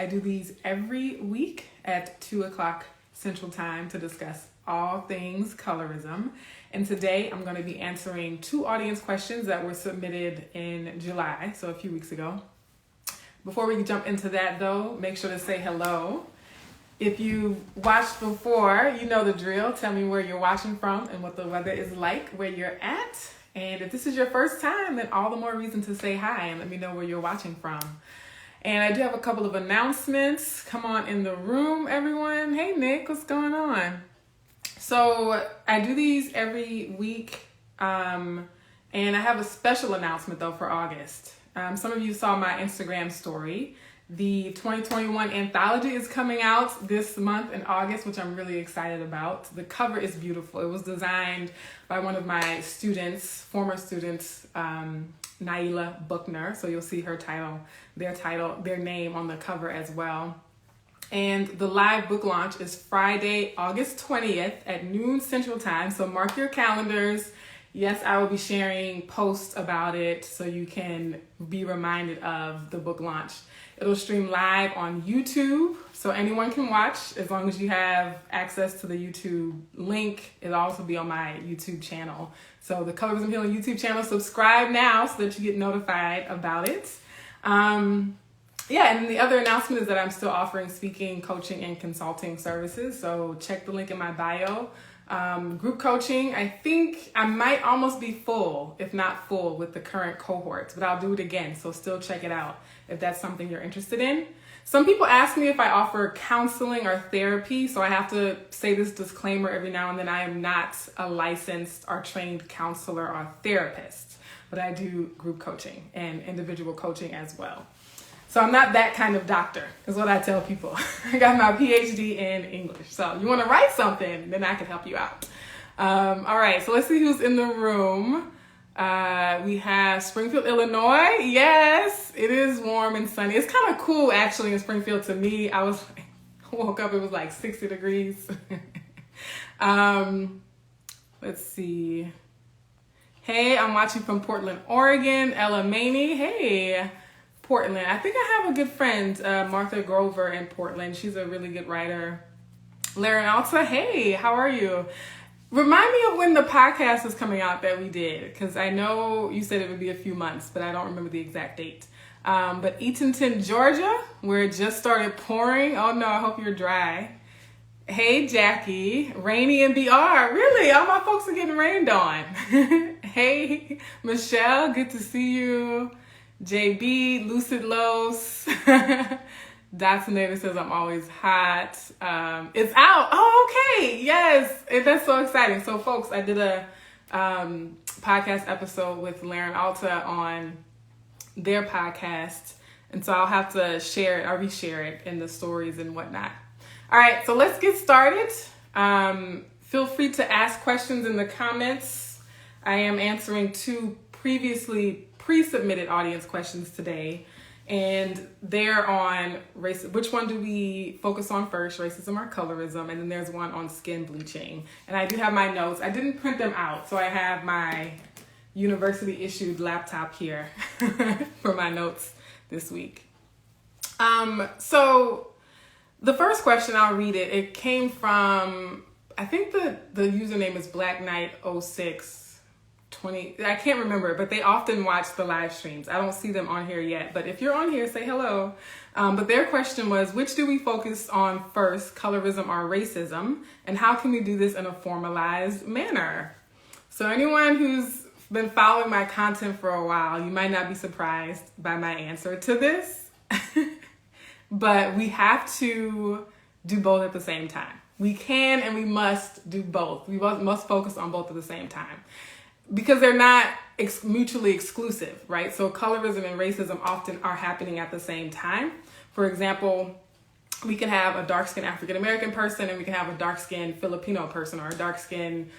do these every week at 2 o'clock Central Time to discuss all things colorism. And today I'm going to be answering 2 audience questions that were submitted in July, so a few weeks ago. Before we jump into that though, make sure to say hello. If you watched before, you know the drill. Tell me where you're watching from and what the weather is like where you're at. And if this is your first time, then all the more reason to say hi and let me know where you're watching from. And I do have a couple of announcements. Come on in the room, everyone. Hey, Nick, what's going on? So I do these every week, and I have a special announcement, though, for August. Some of you saw my Instagram story. The 2021 anthology is coming out this month in August, which I'm really excited about. The cover is beautiful. It was designed by one of my students, former students, Naila Buckner. So you'll see her title, their name on the cover as well. And the live book launch is Friday, August 20th at noon Central Time. So mark your calendars. Yes, I will be sharing posts about it so you can be reminded of the book launch. It'll stream live on YouTube, so anyone can watch as long as you have access to the YouTube link. It'll also be on my YouTube channel. So the Colorism Healing YouTube channel, subscribe now so that you get notified about it. And the other announcement is that I'm still offering speaking, coaching, and consulting services. So check the link in my bio. Group coaching, I think I might almost be full, if not full, with the current cohorts, but I'll do it again. So still check it out if that's something you're interested in. Some people ask me if I offer counseling or therapy. So I have to say this disclaimer every now and then. I am not a licensed or trained counselor or therapist, but I do group coaching and individual coaching as well. So I'm not that kind of doctor, is what I tell people. I got my PhD in English. So you want to write something, then I can help you out. All right, so let's see who's in the room. We have Springfield, Illinois. Yes, it is warm and sunny. It's kind of cool actually in Springfield to me. I woke up, it was like 60 degrees. Let's see. Hey, I'm watching from Portland, Oregon. Ella Maney. Hey. Portland. I think I have a good friend, Martha Grover in Portland. She's a really good writer. Larry Alta, hey, how are you? Remind me of when the podcast is coming out that we did, because I know you said it would be a few months, but I don't remember the exact date. But Eatonton, Georgia, where it just started pouring. Oh no, I hope you're dry. Hey, Jackie, rainy in BR. Really? All my folks are getting rained on. Hey, Michelle, good to see you. JB, Lucid Los, Dotsinator says I'm always hot. It's out. Oh, okay. Yes. That's so exciting. So folks, I did a podcast episode with Laren Alta on their podcast. And so I'll have to share it. I'll reshare it in the stories and whatnot. All right. So let's get started. Feel free to ask questions in the comments. I am answering 2 previously pre-submitted audience questions today, and they're on race. Which one do we focus on first, racism or colorism? And then there's one on skin bleaching. And I do have my notes. I didn't print them out, so I have my university issued laptop here for my notes this week. So the first question, I'll read it. It came from, I think the username is Black Knight 06. I can't remember, but they often watch the live streams. I don't see them on here yet, but if you're on here, say hello. But their question was, which do we focus on first, colorism or racism? And how can we do this in a formalized manner? So anyone who's been following my content for a while, you might not be surprised by my answer to this, but we have to do both at the same time. We can and we must do both. We must focus on both at the same time, because they're not mutually exclusive, right? So colorism and racism often are happening at the same time. For example, we can have a dark-skinned African-American person and we can have a dark-skinned Filipino person, or a dark-skinned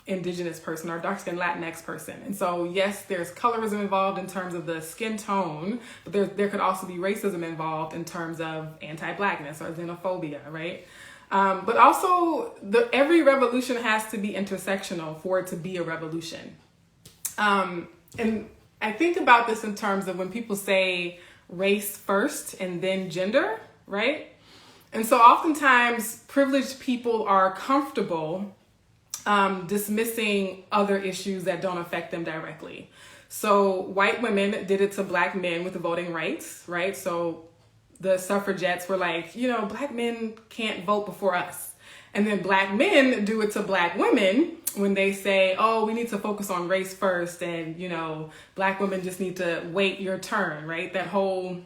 indigenous person, or a dark-skinned Latinx person. And so yes, there's colorism involved in terms of the skin tone, but there could also be racism involved in terms of anti-Blackness or xenophobia, right? But also, every revolution has to be intersectional for it to be a revolution. And I think about this in terms of when people say race first and then gender, right? And so oftentimes privileged people are comfortable dismissing other issues that don't affect them directly. So white women did it to black men with the voting rights, right? So the suffragettes were like, you know, black men can't vote before us. And then black men do it to black women when they say, oh, we need to focus on race first. And, you know, black women just need to wait your turn, right? That whole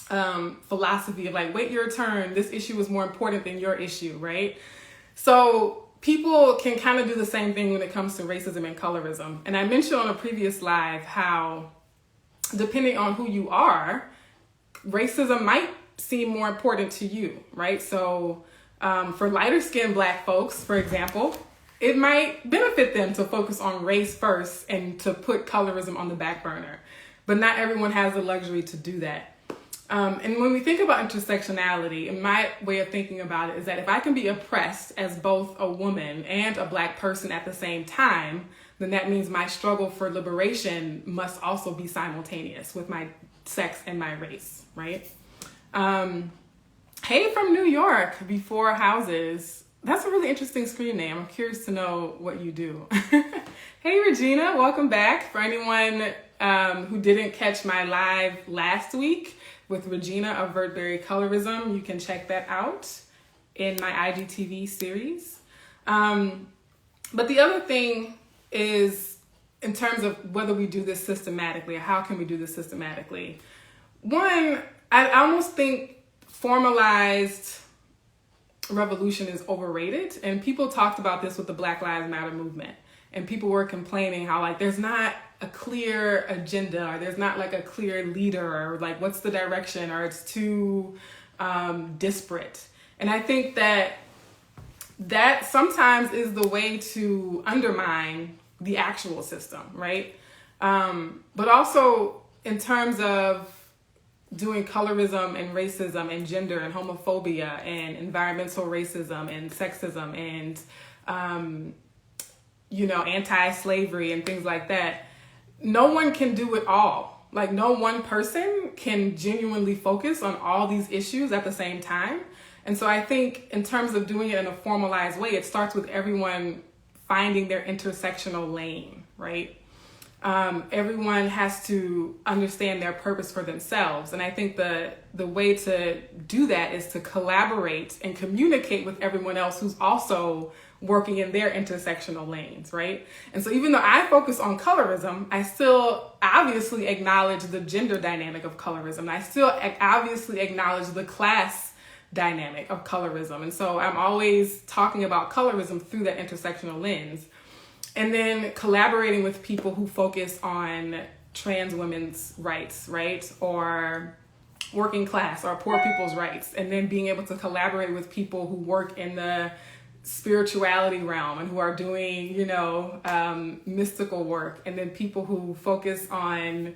philosophy of like, wait your turn. This issue is more important than your issue, right? So people can kind of do the same thing when it comes to racism and colorism. And I mentioned on a previous live how depending on who you are, racism might seem more important to you, right? So for lighter skinned black folks, for example, it might benefit them to focus on race first and to put colorism on the back burner. But not everyone has the luxury to do that. And when we think about intersectionality, and my way of thinking about it is that if I can be oppressed as both a woman and a black person at the same time, then that means my struggle for liberation must also be simultaneous with my sex and my race, right? Hey from New York, Before Houses. That's a really interesting screen name. I'm curious to know what you do. Hey Regina, welcome back. For anyone who didn't catch my live last week with Regina of Vertberry Colorism, you can check that out in my IGTV series. But the other thing is in terms of whether we do this systematically, or how can we do this systematically? One, I almost think formalized revolution is overrated. And people talked about this with the Black Lives Matter movement. And people were complaining how like there's not a clear agenda, or there's not like a clear leader, or like what's the direction, or it's too disparate. And I think that sometimes is the way to undermine the actual system, right? But also in terms of doing colorism and racism and gender and homophobia and environmental racism and sexism and, you know, anti-slavery and things like that, no one can do it all. Like no one person can genuinely focus on all these issues at the same time. And so I think in terms of doing it in a formalized way, it starts with everyone finding their intersectional lane, right? Everyone has to understand their purpose for themselves. And I think the way to do that is to collaborate and communicate with everyone else who's also working in their intersectional lanes, right? And so even though I focus on colorism, I still obviously acknowledge the gender dynamic of colorism. I still obviously acknowledge the class dynamic of colorism. And so I'm always talking about colorism through that intersectional lens. And then collaborating with people who focus on trans women's rights, right? Or working class or poor people's rights. And then being able to collaborate with people who work in the spirituality realm and who are doing, you know, mystical work. And then people who focus on,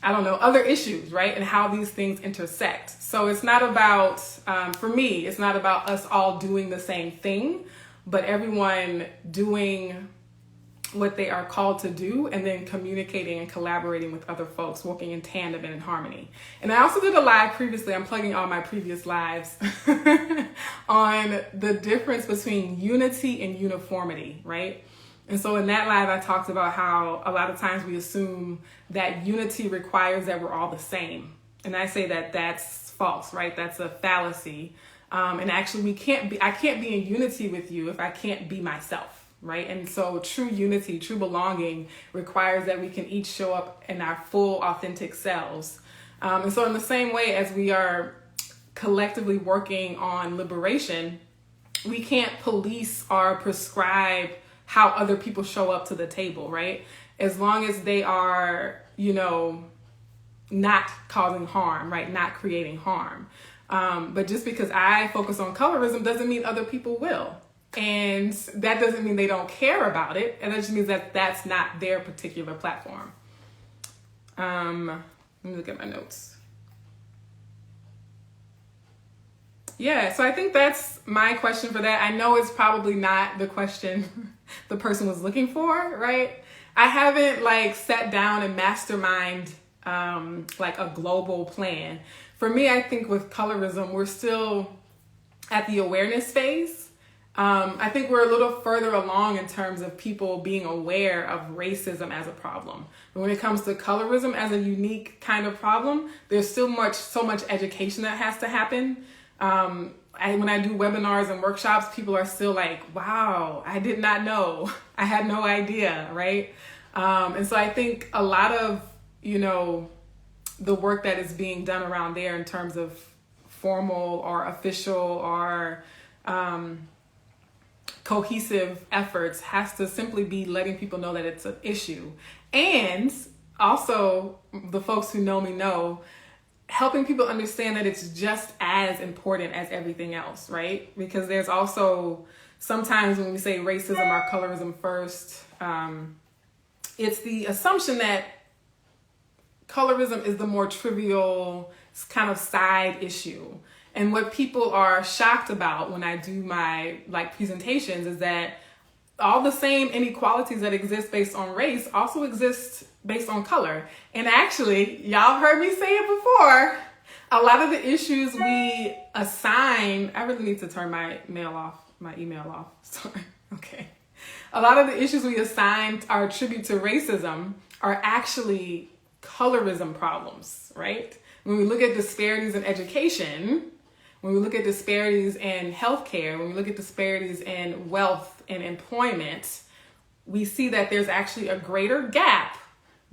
I don't know, other issues, right? And how these things intersect. So it's not about, for me, it's not about us all doing the same thing, but everyone doing what they are called to do and then communicating and collaborating with other folks, working in tandem and in harmony. And I also did a live previously, I'm plugging all my previous lives, on the difference between unity and uniformity, right? And so in that live, I talked about how a lot of times we assume that unity requires that we're all the same. And I say that that's false, right? That's a fallacy. And actually I can't be in unity with you if I can't be myself. Right. And so true unity, true belonging requires that we can each show up in our full authentic selves. And so in the same way as we are collectively working on liberation, we can't police or prescribe how other people show up to the table. Right. As long as they are, you know, not causing harm, right. Not creating harm. But just because I focus on colorism doesn't mean other people will. And that doesn't mean they don't care about it. And that just means that that's not their particular platform. Let me look at my notes. Yeah, so I think that's my question for that. I know it's probably not the question the person was looking for, right? I haven't like sat down and mastermind like a global plan. For me, I think with colorism, we're still at the awareness phase. I think we're a little further along in terms of people being aware of racism as a problem. But when it comes to colorism as a unique kind of problem, there's still so much education that has to happen. When I do webinars and workshops, people are still like, wow, I did not know. I had no idea, right? And so I think a lot of, the work that is being done around there in terms of formal or official or cohesive efforts has to simply be letting people know that it's an issue. And also, the folks who know me know, helping people understand that it's just as important as everything else, right? Because there's also, sometimes when we say racism or colorism first, it's the assumption that colorism is the more trivial kind of side issue. And what people are shocked about when I do my presentations is that all the same inequalities that exist based on race also exist based on color. And actually, y'all heard me say it before, a lot of the issues we assign, I really need to turn my email off. Sorry. Okay. A lot of the issues we assign or attribute to racism are actually colorism problems, right? When we look at disparities in education, when we look at disparities in healthcare, when we look at disparities in wealth and employment, we see that there's actually a greater gap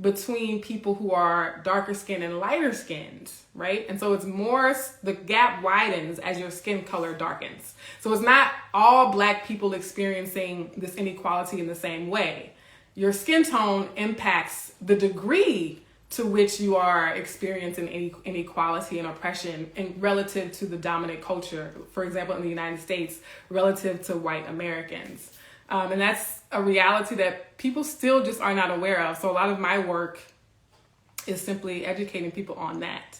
between people who are darker skinned and lighter skinned, right? And so it's more, the gap widens as your skin color darkens. So it's not all Black people experiencing this inequality in the same way. Your skin tone impacts the degree to which you are experiencing inequality and oppression and relative to the dominant culture, for example, in the United States, relative to white Americans. And that's a reality that people still just are not aware of. So a lot of my work is simply educating people on that.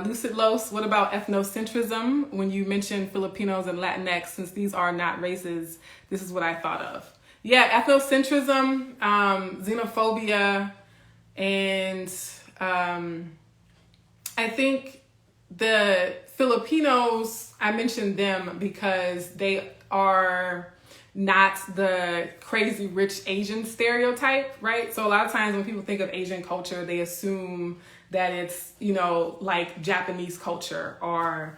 Lucid Los, what about ethnocentrism? When you mention Filipinos and Latinx, since these are not races, this is what I thought of. Yeah, ethnocentrism, xenophobia, and I think the Filipinos, I mentioned them because they are not the crazy rich Asian stereotype, right? So a lot of times when people think of Asian culture, they assume that it's, like Japanese culture or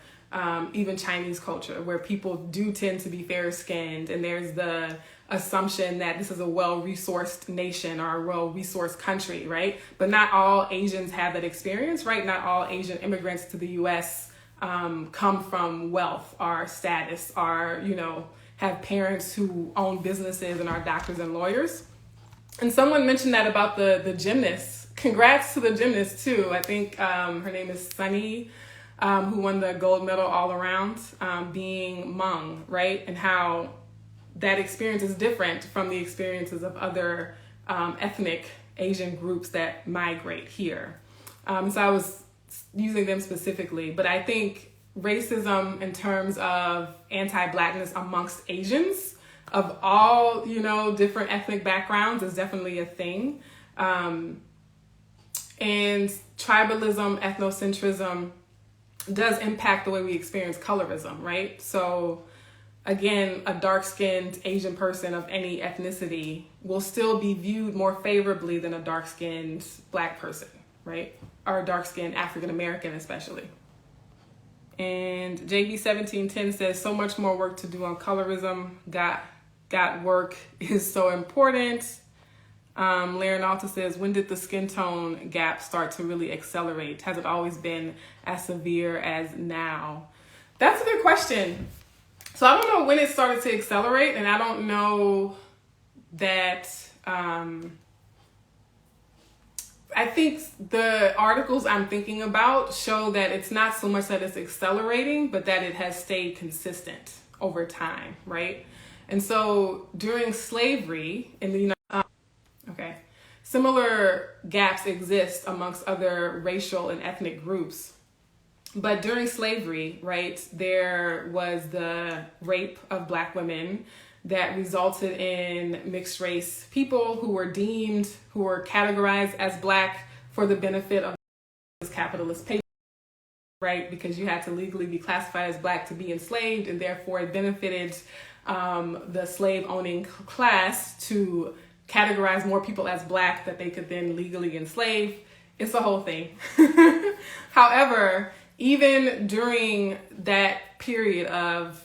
even Chinese culture, where people do tend to be fair skinned, and there's the assumption that this is a well-resourced nation or a well-resourced country, right? But not all Asians have that experience, right? Not all Asian immigrants to the US come from wealth or status or, have parents who own businesses and are doctors and lawyers. And someone mentioned that about the gymnast. Congrats to the gymnast too. I think her name is Sunny, who won the gold medal all around, being Hmong, right? And how that experience is different from the experiences of other ethnic Asian groups that migrate here. So I was using them specifically, but I think racism in terms of anti-Blackness amongst Asians of all, different ethnic backgrounds is definitely a thing. And tribalism, ethnocentrism does impact the way we experience colorism, right? So again, a dark-skinned Asian person of any ethnicity will still be viewed more favorably than a dark-skinned Black person, right? Or a dark-skinned African-American especially. And JB1710 says, so much more work to do on colorism. Got work is so important. Laren Alta says, when did the skin tone gap start to really accelerate? Has it always been as severe as now? That's a good question. So I don't know when it started to accelerate, and I don't know that, I think the articles I'm thinking about show that it's not so much that it's accelerating, but that it has stayed consistent over time, right? And so during slavery in the United similar gaps exist amongst other racial and ethnic groups. But during slavery, right, there was the rape of Black women that resulted in mixed race people who were categorized as Black, for the benefit of capitalist paper, right? Because you had to legally be classified as black to be enslaved, and therefore it benefited the slave owning class to categorize more people as black that they could then legally enslave. It's a whole thing. However, even during that period of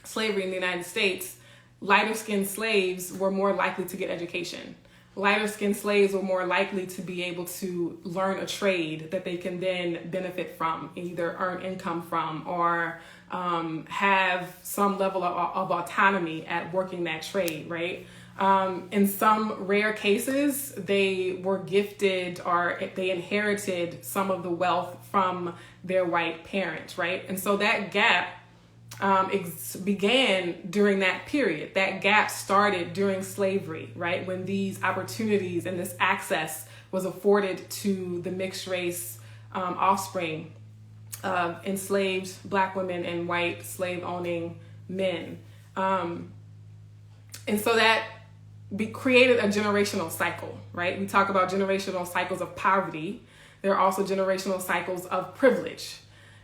slavery in the United States, lighter skinned slaves were more likely to get education. Lighter skinned slaves were more likely to be able to learn a trade that they can then benefit from, either earn income from, or have some level of autonomy at working that trade, right? In some rare cases, they were gifted or they inherited some of the wealth from their white parents, right? And so that gap began during that period. That gap started during slavery, right? When these opportunities and this access was afforded to the mixed race offspring of enslaved black women and white slave owning men. And so that created a generational cycle, right? We talk about generational cycles of poverty. There are also generational cycles of privilege.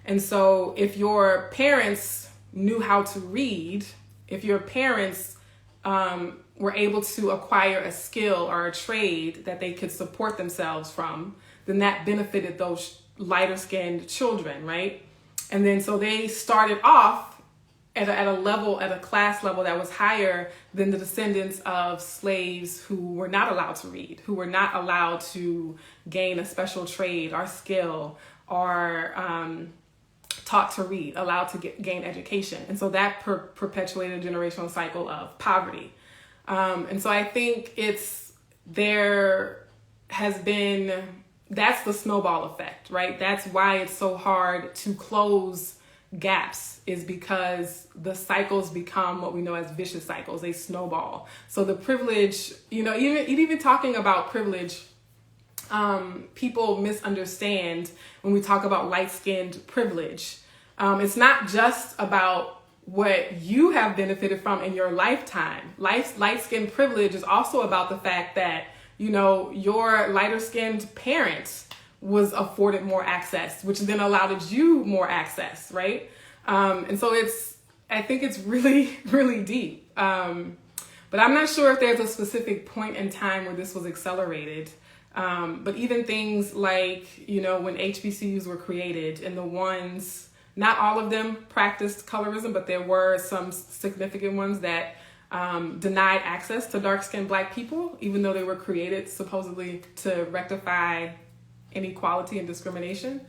And so if your parents knew how to read, if your parents were able to acquire a skill or a trade that they could support themselves from, then that benefited those lighter skinned children, right? And then so they started off at a class level that was higher than the descendants of slaves who were not allowed to read, who were not allowed to gain a special trade or skill or taught to read, allowed to gain education. And so that perpetuated a generational cycle of poverty. And so I think that's the snowball effect, right? That's why it's so hard to close gaps, is because the cycles become what we know as vicious cycles. They snowball. So the privilege, even talking about privilege, people misunderstand when we talk about light-skinned privilege. It's not just about what you have benefited from in your lifetime. Light-skinned privilege is also about the fact that, your lighter-skinned parents was afforded more access, which then allowed you more access, right? And so I think it's really, really deep. But I'm not sure if there's a specific point in time where this was accelerated. But even things like, when HBCUs were created, and the ones, not all of them practiced colorism, but there were some significant ones that denied access to dark-skinned black people, even though they were created supposedly to rectify inequality and discrimination.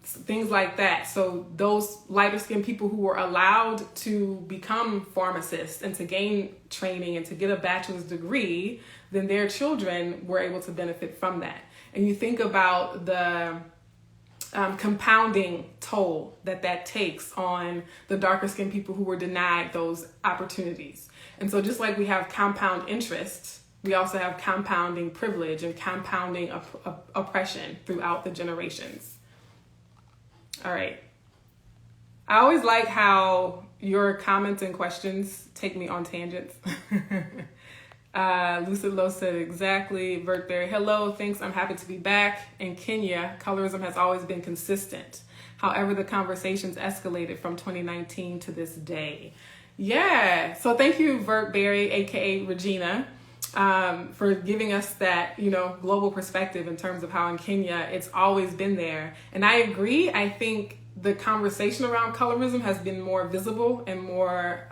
Things like that. So those lighter-skinned people who were allowed to become pharmacists and to gain training and to get a bachelor's degree, then their children were able to benefit from that. And you think about the compounding toll that takes on the darker-skinned people who were denied those opportunities. And so just like we have compound interest, we also have compounding privilege and compounding oppression throughout the generations. All right. I always like how your comments and questions take me on tangents. Lucid Low said exactly. Vert Berry, hello, thanks. I'm happy to be back. In Kenya, colorism has always been consistent. However, the conversations escalated from 2019 to this day. Yeah. So thank you, Vert Berry, aka Regina, for giving us that, global perspective in terms of how in Kenya it's always been there. And I agree. I think the conversation around colorism has been more visible and more,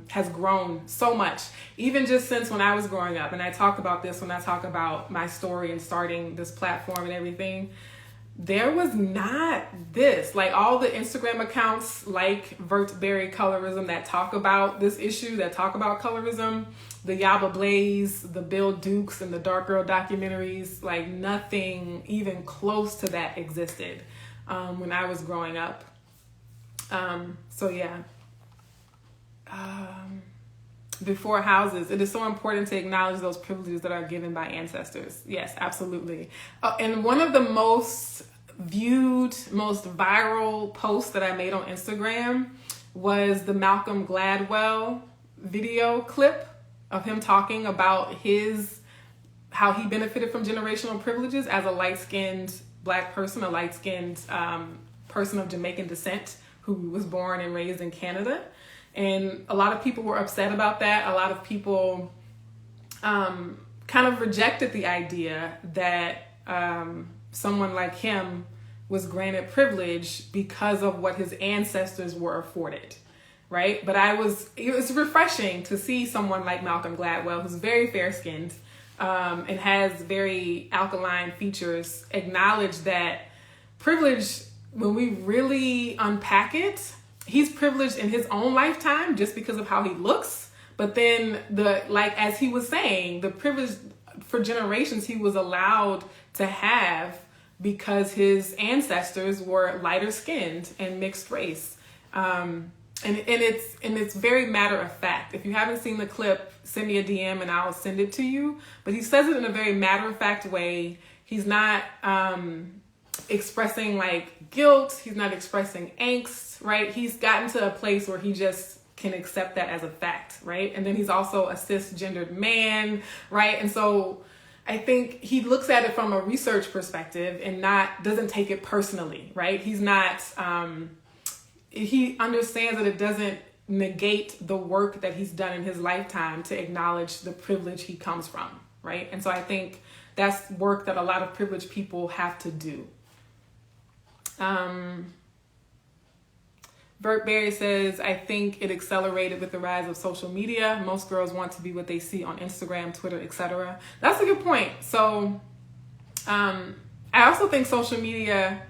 has grown so much, even just since when I was growing up. And I talk about this when I talk about my story and starting this platform and everything. There was not this, like all the Instagram accounts like Vert Berry Colorism that talk about this issue, that talk about colorism, the Yaba Blaze, the Bill Dukes, and the Dark Girl documentaries, like nothing even close to that existed when I was growing up. So yeah. Before houses, it is so important to acknowledge those privileges that are given by ancestors. Yes, absolutely. And one of the most viewed, most viral posts that I made on Instagram was the Malcolm Gladwell video clip of him talking about how he benefited from generational privileges as a light-skinned Black person, a light-skinned person of Jamaican descent who was born and raised in Canada. And a lot of people were upset about that. A lot of people kind of rejected the idea that someone like him was granted privilege because of what his ancestors were afforded, right? But it was refreshing to see someone like Malcolm Gladwell, who's very fair-skinned and has very alkaline features, acknowledge that privilege, when we really unpack it, he's privileged in his own lifetime just because of how he looks. But then as he was saying, the privilege for generations he was allowed to have because his ancestors were lighter skinned and mixed race. And it's very matter of fact. If you haven't seen the clip, send me a DM and I'll send it to you. But he says it in a very matter of fact way. He's not expressing like guilt. He's not expressing angst, right? He's gotten to a place where he just can accept that as a fact, right? And then he's also a cisgendered man, right? And so I think he looks at it from a research perspective and doesn't take it personally, right? He's not, he understands that it doesn't negate the work that he's done in his lifetime to acknowledge the privilege he comes from, right? And so I think that's work that a lot of privileged people have to do. Bert Berry says, I think it accelerated with the rise of social media. Most girls want to be what they see on Instagram, Twitter, etc. That's a good point. So I also think social media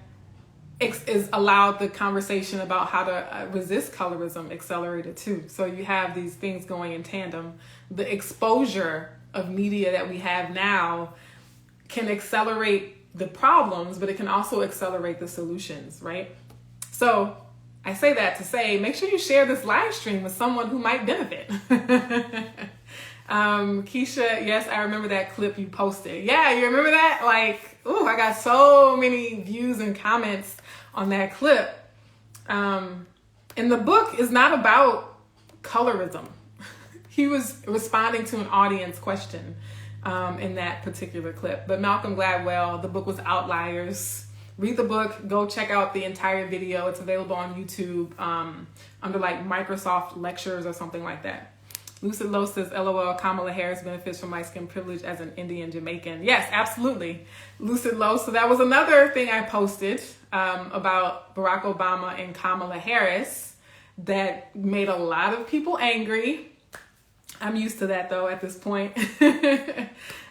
is allowed the conversation about how to resist colorism accelerated too. So you have these things going in tandem. The exposure of media that we have now can accelerate the problems, but it can also accelerate the solutions, right? So I say that to say, make sure you share this live stream with someone who might benefit. Keisha, yes, I remember that clip you posted. Yeah, you remember that? Like, ooh, I got so many views and comments on that clip. And the book is not about colorism. He was responding to an audience question in that particular clip. But Malcolm Gladwell, the book was Outliers. Read the book, go check out the entire video. It's available on YouTube under like Microsoft Lectures or something like that. Lucid Low says, LOL, Kamala Harris benefits from light skin privilege as an Indian Jamaican. Yes, absolutely. Lucid Low. So that was another thing I posted about Barack Obama and Kamala Harris that made a lot of people angry. I'm used to that though at this point.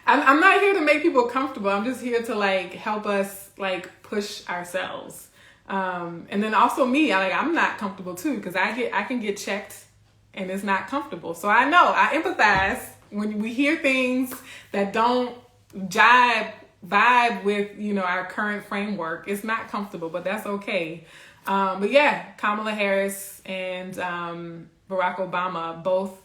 I'm not here to make people comfortable. I'm just here to like help us like push ourselves. And then also me, I'm not comfortable too, because I can get checked and it's not comfortable. So I know, I empathize when we hear things that don't vibe with, our current framework. It's not comfortable, but that's okay. But yeah, Kamala Harris and Barack Obama, both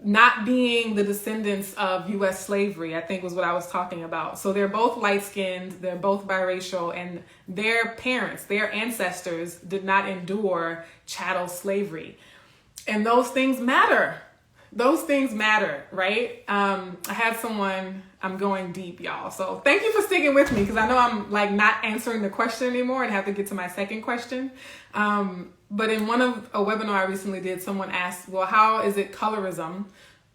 not being the descendants of U.S. slavery, I think was what I was talking about. So they're both light-skinned, they're both biracial, and their parents, their ancestors did not endure chattel slavery. And those things matter. Those things matter, right? I had someone, I'm going deep, y'all. So thank you for sticking with me, because I know I'm like not answering the question anymore and have to get to my second question. But in a webinar I recently did, someone asked, well, how is it colorism?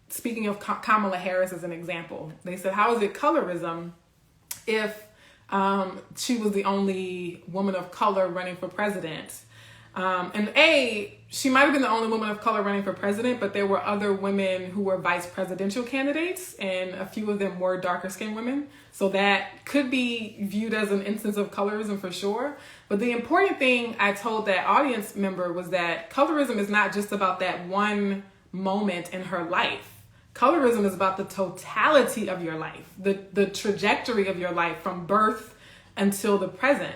Speaking of Kamala Harris as an example, they said, how is it colorism if she was the only woman of color running for president? And she might have been the only woman of color running for president, but there were other women who were vice presidential candidates, and a few of them were darker skinned women. So that could be viewed as an instance of colorism for sure. But the important thing I told that audience member was that colorism is not just about that one moment in her life. Colorism is about the totality of your life, the trajectory of your life from birth until the present.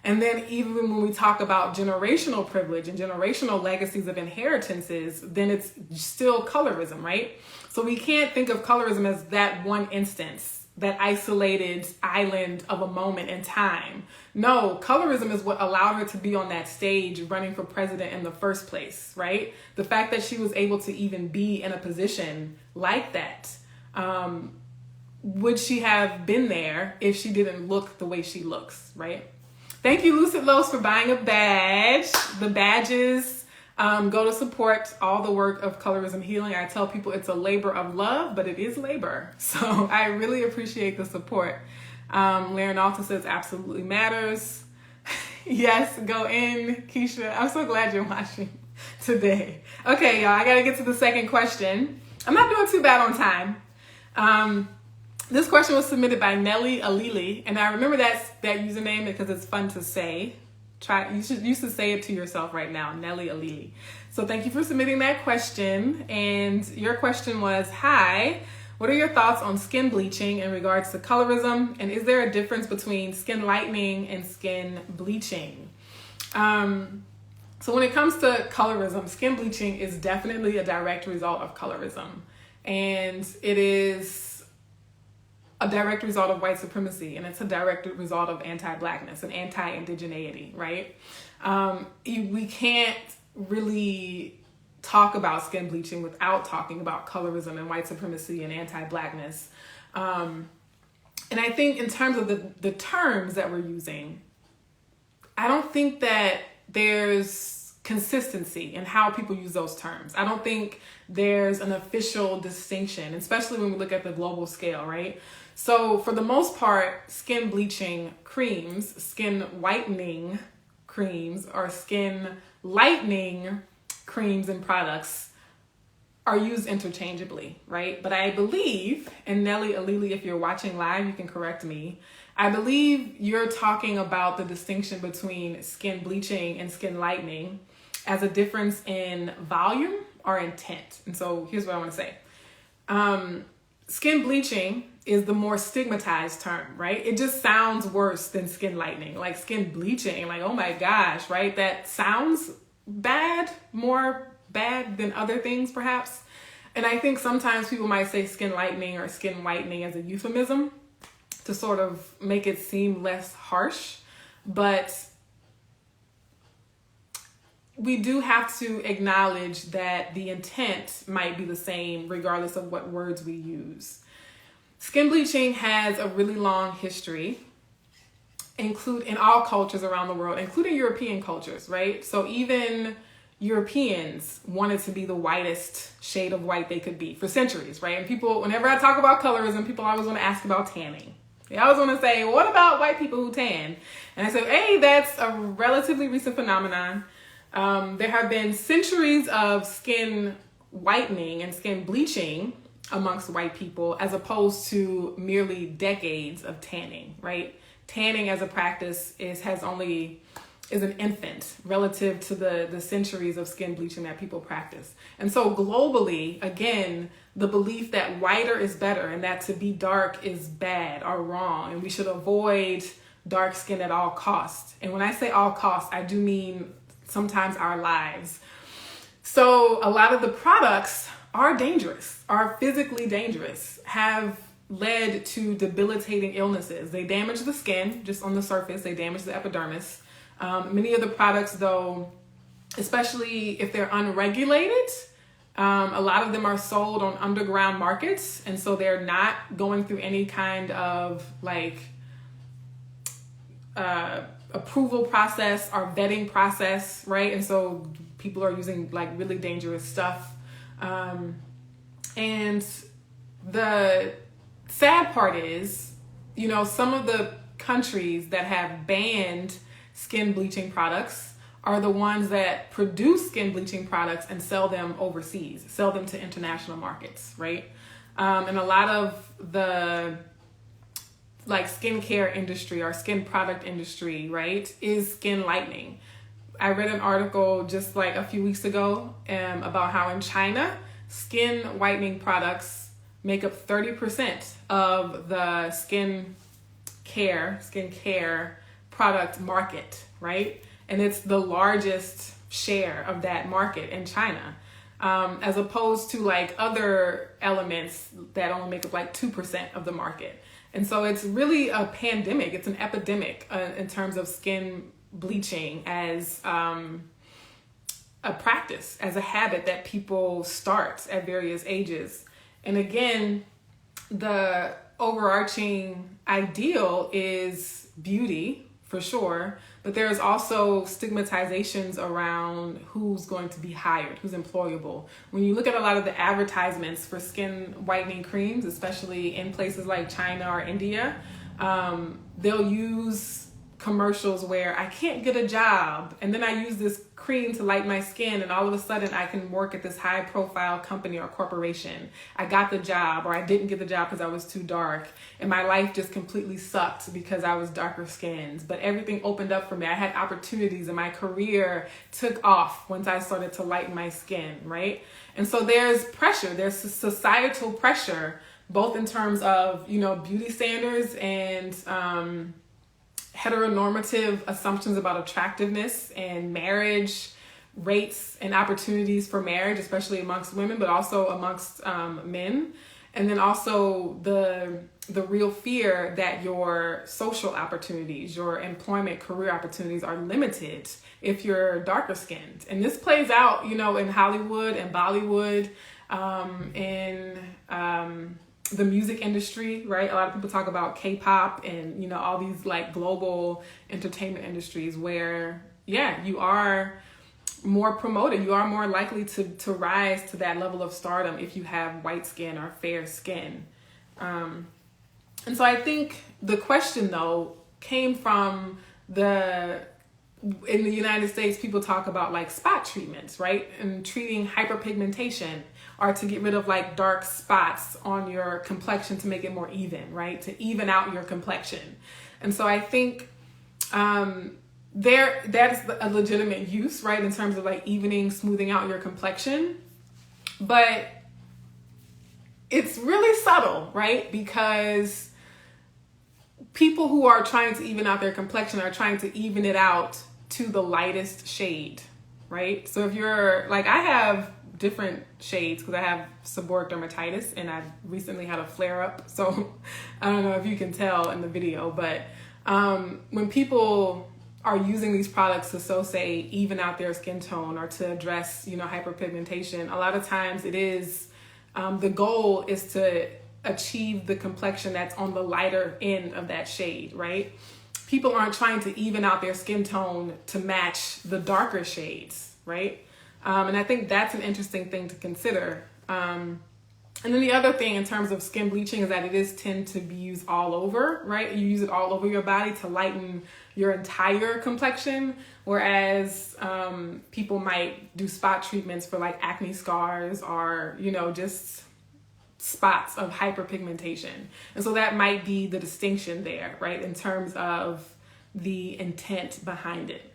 And then even when we talk about generational privilege and generational legacies of inheritances, then it's still colorism, right? So we can't think of colorism as that one instance, that isolated island of a moment in time. No, colorism is what allowed her to be on that stage running for president in the first place, right? The fact that she was able to even be in a position like that would she have been there if she didn't look the way she looks, right? Thank you, Lucid Los, for buying a badge. The badges go to support all the work of Colorism Healing. I tell people it's a labor of love, but it is labor. So I really appreciate the support. Laren Alta says absolutely matters. Yes, go in, Keisha. I'm so glad you're watching today. Okay, y'all, I gotta get to the second question. I'm not doing too bad on time. This question was submitted by Nelly Alili, and I remember that username because it's fun to say. You should say it to yourself right now, Nelly Alili. So thank you for submitting that question. And your question was, hi, what are your thoughts on skin bleaching in regards to colorism? And is there a difference between skin lightening and skin bleaching? So when it comes to colorism, skin bleaching is definitely a direct result of colorism. And it is a direct result of white supremacy, and it's a direct result of anti-Blackness and anti-indigeneity, right? We can't really talk about skin bleaching without talking about colorism and white supremacy and anti-Blackness. And I think in terms of the terms that we're using, I don't think that there's consistency in how people use those terms. I don't think there's an official distinction, especially when we look at the global scale, right? So for the most part, skin bleaching creams, skin whitening creams, or skin lightening creams and products are used interchangeably, right? But I believe, and Nelly Alili, if you're watching live, you can correct me. I believe you're talking about the distinction between skin bleaching and skin lightening as a difference in volume or intent. And so here's what I want to say. Skin bleaching is the more stigmatized term, right? It just sounds worse than skin lightening, like skin bleaching, like, oh my gosh, right? That sounds bad, more bad than other things perhaps. And I think sometimes people might say skin lightening or skin whitening as a euphemism to sort of make it seem less harsh. But we do have to acknowledge that the intent might be the same regardless of what words we use. Skin bleaching has a really long history, in all cultures around the world, including European cultures, right? So even Europeans wanted to be the whitest shade of white they could be for centuries, right? And people, whenever I talk about colorism, people always want to ask about tanning. They always want to say, what about white people who tan? And I say, hey, that's a relatively recent phenomenon. There have been centuries of skin whitening and skin bleaching amongst white people as opposed to merely decades of tanning, right? Tanning as a practice is an infant relative to the centuries of skin bleaching that people practice. And so globally, again, the belief that whiter is better and that to be dark is bad or wrong, and we should avoid dark skin at all costs. And when I say all costs, I do mean sometimes our lives. So a lot of the products are dangerous, are physically dangerous, have led to debilitating illnesses. They damage the skin just on the surface. They damage the epidermis. Many of the products, though, especially if they're unregulated, a lot of them are sold on underground markets. And so they're not going through any kind of approval process or vetting process, right? And so people are using really dangerous stuff. And the sad part is, some of the countries that have banned skin bleaching products are the ones that produce skin bleaching products and sell them overseas, sell them to international markets, right? And a lot of the skincare industry or skin product industry, right, is skin lightening. I read an article just a few weeks ago about how in China, skin whitening products make up 30% of the skincare product market, right? And it's the largest share of that market in China, as opposed to other elements that only make up 2% of the market. And so it's really a pandemic. It's an epidemic in terms of skin bleaching as a practice, as a habit that people start at various ages. And again, the overarching ideal is beauty, for sure, but there's also stigmatizations around who's going to be hired, who's employable. When you look at a lot of the advertisements for skin whitening creams, especially in places like China or India, they'll use commercials where I can't get a job, and then I use this cream to lighten my skin, and all of a sudden I can work at this high profile company or corporation. I got the job, or I didn't get the job because I was too dark, and my life just completely sucked because I was darker skinned. But everything opened up for me. I had opportunities, and my career took off once I started to lighten my skin, right? And so there's pressure, there's societal pressure, both in terms of, you know, beauty standards and heteronormative assumptions about attractiveness and marriage rates and opportunities for marriage, especially amongst women, but also amongst men. And then also the real fear that your social opportunities, your employment, career opportunities are limited if you're darker skinned. And this plays out, you know, in Hollywood and Bollywood, in the music industry, right? A lot of people talk about K-pop and, you know, all these like global entertainment industries where, yeah, you are more promoted. You are more likely to rise to that level of stardom if you have white skin or fair skin. And so I think the question though came from in the United States, people talk about like spot treatments, right? And treating hyperpigmentation, or to get rid of like dark spots on your complexion to make it more even, right? To even out your complexion. And so I think that's a legitimate use, right? In terms of like evening, smoothing out your complexion. But it's really subtle, right? Because people who are trying to even out their complexion are trying to even it out to the lightest shade, right? So if you're like, I have different shades because I have seborrheic dermatitis and I've recently had a flare up. So I don't know if you can tell in the video, but when people are using these products to, so say, even out their skin tone or to address, you know, hyperpigmentation, a lot of times it is, the goal is to achieve the complexion that's on the lighter end of that shade, right? People aren't trying to even out their skin tone to match the darker shades, right? And I think that's an interesting thing to consider. And then the other thing in terms of skin bleaching is that it is tend to be used all over, right? You use it all over your body to lighten your entire complexion, whereas people might do spot treatments for like acne scars or, you know, just spots of hyperpigmentation. And so that might be the distinction there, right? In terms of the intent behind it.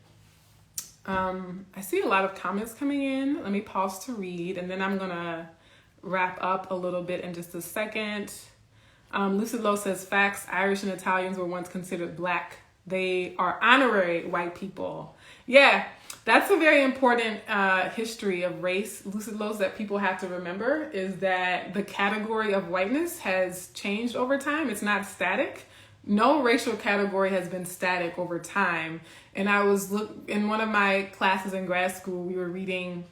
I see a lot of comments coming in. Let me pause to read, and then I'm gonna wrap up a little bit in just a second. Lucid Low says, facts, Irish and Italians were once considered black. They are honorary white people. Yeah, that's a very important history of race, Lucid Lows, that people have to remember, is that the category of whiteness has changed over time. It's not static. No racial category has been static over time. And I was in one of my classes in grad school, we were reading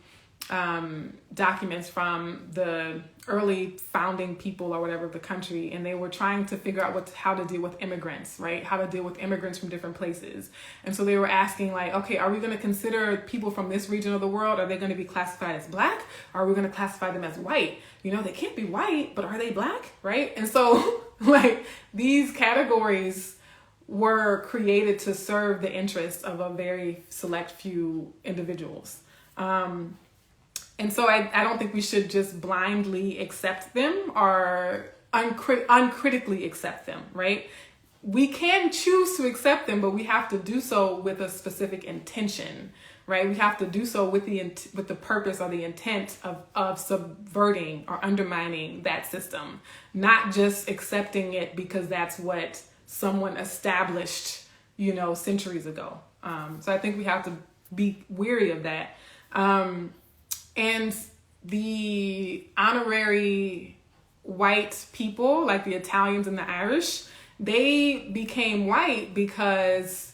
documents from the early founding people or whatever of the country, and they were trying to figure out how to deal with immigrants, right? How to deal with immigrants from different places. And so they were asking like, okay, are we going to consider people from this region of the world, are they going to be classified as black? Or are we going to classify them as white? You know, they can't be white, but are they black, right? And so like these categories were created to serve the interests of a very select few individuals. And so I don't think we should just blindly accept them or uncritically accept them, right? We can choose to accept them, but we have to do so with a specific intention, right? We have to do so with the purpose or the intent of subverting or undermining that system, not just accepting it because that's what someone established, you know, centuries ago. So I think we have to be wary of that. And the honorary white people, like the Italians and the Irish, they became white because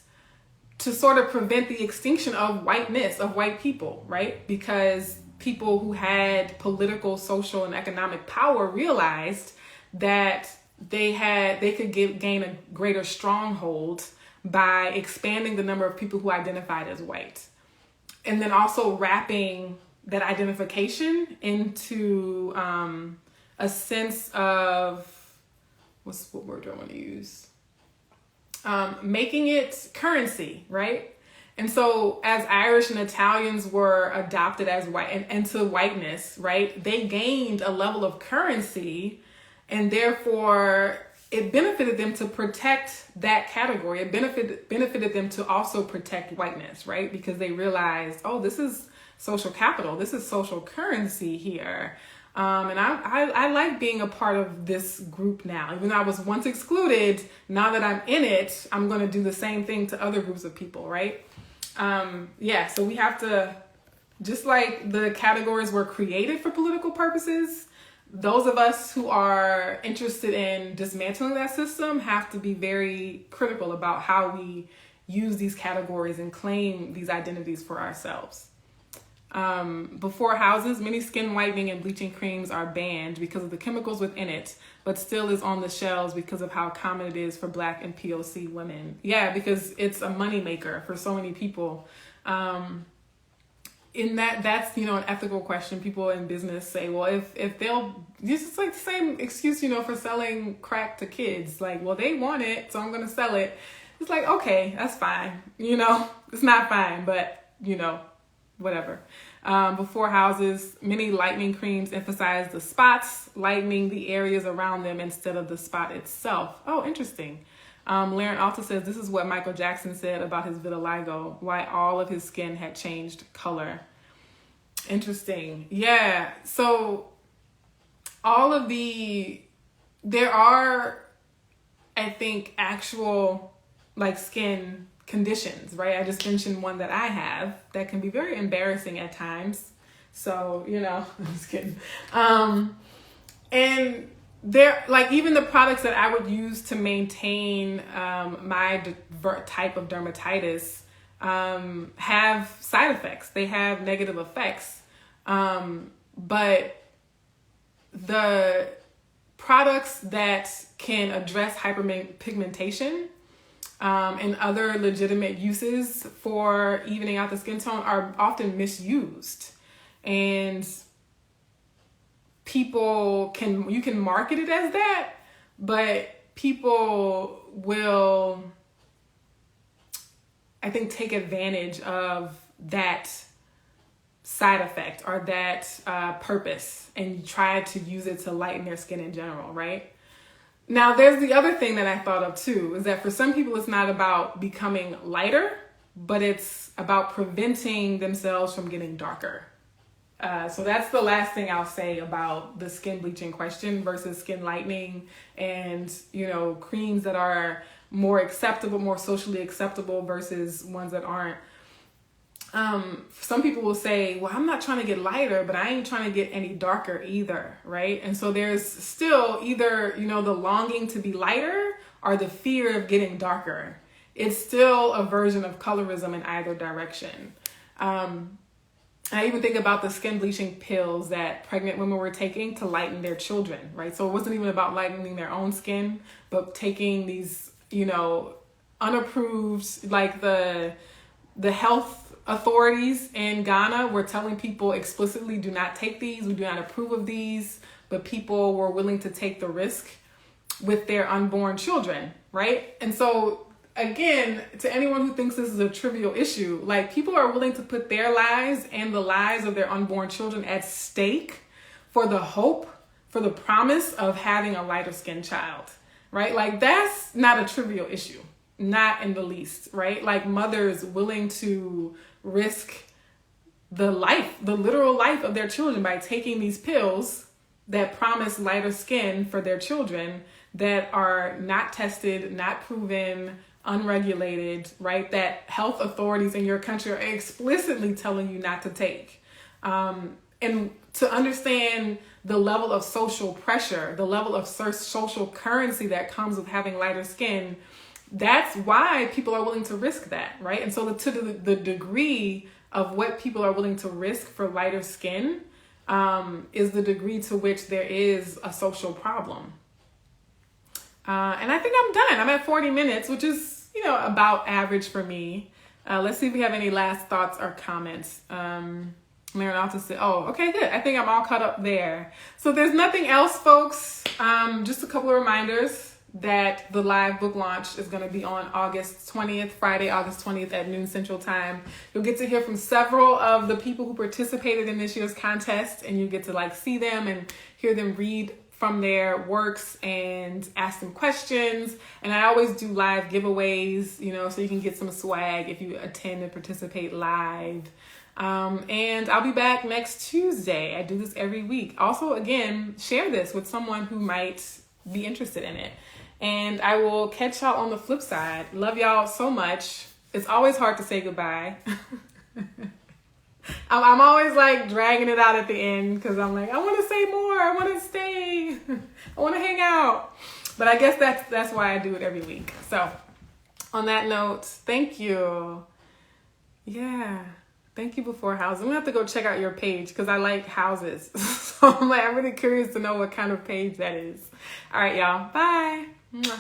to sort of prevent the extinction of whiteness, of white people, right? Because people who had political, social, and economic power realized that they could gain a greater stronghold by expanding the number of people who identified as white. And then also wrapping that identification into a sense of, what word do I want to use? Making it currency, right? And so as Irish and Italians were adopted as white and into whiteness, right, they gained a level of currency, and therefore it benefited them to protect that category. It benefited them to also protect whiteness, right? Because they realized, oh, this is social capital. This is social currency here. And I like being a part of this group now. Even though I was once excluded, now that I'm in it, I'm going to do the same thing to other groups of people, right? So we have to, just like the categories were created for political purposes, those of us who are interested in dismantling that system have to be very critical about how we use these categories and claim these identities for ourselves. Before houses, many skin whitening and bleaching creams are banned because of the chemicals within it, but still is on the shelves because of how common it is for Black and POC women. Yeah, because it's a moneymaker for so many people. That's an ethical question. People in business say, well, if they'll, this is like the same excuse, for selling crack to kids. Like, well, they want it, so I'm going to sell it. It's like, okay, that's fine. It's not fine, but whatever. Before houses, many lightening creams emphasize the spots, lightening the areas around them instead of the spot itself. Oh, interesting. Laren also says this is what Michael Jackson said about his vitiligo, why all of his skin had changed color. Interesting. Yeah. So there are, I think, actual skin conditions, right? I just mentioned one that I have that can be very embarrassing at times. So, I'm just kidding. And there, even the products that I would use to maintain my type of dermatitis have side effects. They have negative effects. But the products that can address hyperpigmentation and other legitimate uses for evening out the skin tone are often misused. And you can market it as that, but people will, I think, take advantage of that side effect or that purpose and try to use it to lighten their skin in general, right? Now, there's the other thing that I thought of too, is that for some people, it's not about becoming lighter, but it's about preventing themselves from getting darker. So that's the last thing I'll say about the skin bleaching question versus skin lightening and, creams that are more acceptable, more socially acceptable versus ones that aren't. Some people will say, well, I'm not trying to get lighter, but I ain't trying to get any darker either, right? And so there's still either, the longing to be lighter or the fear of getting darker. It's still a version of colorism in either direction. I even think about the skin bleaching pills that pregnant women were taking to lighten their children, right? So it wasn't even about lightening their own skin, but taking these, unapproved, the health authorities in Ghana were telling people explicitly, do not take these. We do not approve of these, but people were willing to take the risk with their unborn children, right? And so again, to anyone who thinks this is a trivial issue, people are willing to put their lives and the lives of their unborn children at stake for the hope, for the promise of having a lighter skinned child, right? That's not a trivial issue, not in the least, right? Mothers willing to risk the literal life of their children by taking these pills that promise lighter skin for their children that are not tested, not proven, unregulated, right? That health authorities in your country are explicitly telling you not to take. And to understand the level of social pressure, the level of social currency that comes with having lighter skin, that's why people are willing to risk that, right? And so to the degree of what people are willing to risk for lighter skin is the degree to which there is a social problem. And I think I'm done. I'm at 40 minutes, which is, you know, about average for me. Let's see if we have any last thoughts or comments. Marinalta said, oh, okay, good. I think I'm all caught up there. So there's nothing else, folks. Just a couple of reminders that the live book launch is going to be on August 20th, Friday, August 20th at noon Central Time. You'll get to hear from several of the people who participated in this year's contest, and you get to like see them and hear them read from their works and ask them questions. And I always do live giveaways, you know, so you can get some swag if you attend and participate live. And I'll be back next Tuesday. I do this every week. Also, again, share this with someone who might be interested in it. And I will catch y'all on the flip side. Love y'all so much. It's always hard to say goodbye. I'm always like dragging it out at the end because I'm like, I want to say more. I want to stay. I want to hang out. But I guess that's why I do it every week. So on that note, thank you. Yeah. Thank you before houses. I'm going to have to go check out your page because I like houses. So I'm really curious to know what kind of page that is. All right, y'all. Bye. Mwah.